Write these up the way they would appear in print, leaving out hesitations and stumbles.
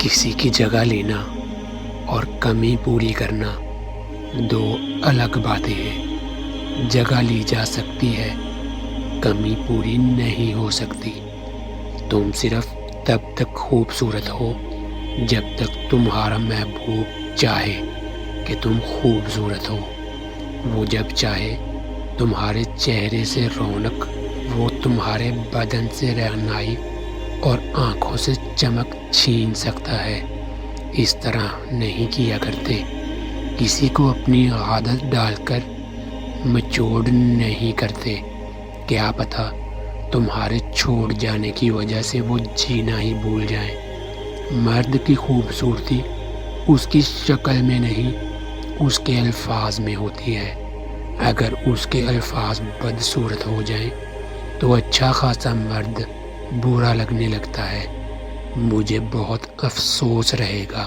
کسی کی جگہ لینا اور کمی پوری کرنا دو الگ باتیں ہیں۔ جگہ لی جا سکتی ہے، کمی پوری نہیں ہو سکتی۔ تم صرف تب تک خوبصورت ہو جب تک تمہارا محبوب چاہے کہ تم خوبصورت ہو۔ وہ جب چاہے تمہارے چہرے سے رونق، وہ تمہارے بدن سے رہنائی اور آنکھوں سے چمک چھین سکتا ہے۔ اس طرح نہیں کیا کرتے۔ کسی کو اپنی عادت ڈال کر مچوڑ نہیں کرتے۔ کیا پتہ تمہارے چھوڑ جانے کی وجہ سے وہ جینا ہی بھول جائیں۔ مرد کی خوبصورتی اس کی شکل میں نہیں، اس کے الفاظ میں ہوتی ہے۔ اگر اس کے الفاظ بدصورت ہو جائیں تو اچھا خاصا مرد برا لگنے لگتا ہے۔ مجھے بہت افسوس رہے گا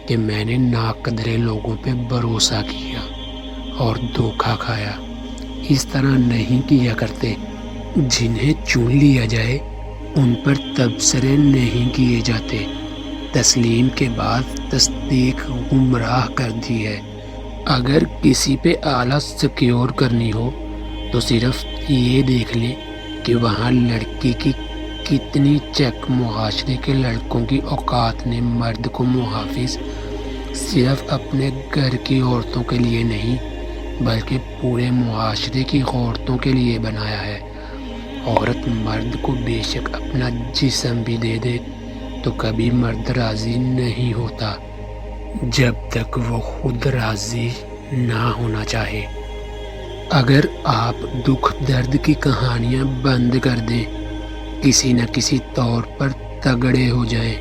کہ میں نے ناقدرے لوگوں پہ بھروسہ کیا اور دھوکہ کھایا۔ اس طرح نہیں کیا کرتے۔ جنہیں چن لیا جائے ان پر تبصرے نہیں کیے جاتے۔ تسلیم کے بعد تصدیق گمراہ کر دی ہے۔ اگر کسی پہ آلہ سیکیور کرنی ہو تو صرف یہ دیکھ لیں کہ وہاں لڑکی کی کتنی چیک۔ معاشرے کے لڑکوں کی اوقات نے مرد کو محافظ صرف اپنے گھر کی عورتوں کے لیے نہیں بلکہ پورے معاشرے کی عورتوں کے لیے بنایا ہے۔ عورت مرد کو بے شک اپنا جسم بھی دے دے تو کبھی مرد راضی نہیں ہوتا جب تک وہ خود راضی نہ ہونا چاہے۔ اگر آپ دکھ درد کی کہانیاں بند کر دیں، کسی نہ کسی طور پر تگڑے ہو جائیں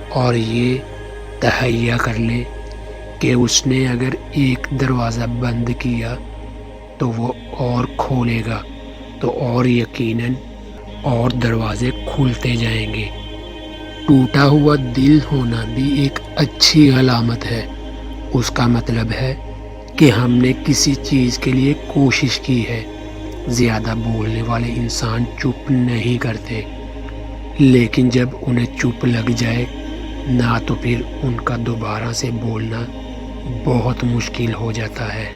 اور یہ تہیہ کر لیں کہ اس نے اگر ایک دروازہ بند کیا تو وہ اور کھولے گا تو اور یقیناً اور دروازے کھلتے جائیں گے۔ ٹوٹا ہوا دل ہونا بھی ایک اچھی علامت ہے۔ اس کا مطلب ہے کہ ہم نے کسی چیز کے لیے کوشش کی ہے۔ زیادہ بولنے والے انسان چپ نہیں کرتے، لیکن جب انہیں چپ لگ جائے نہ تو پھر ان کا دوبارہ سے بولنا بہت مشکل ہو جاتا ہے۔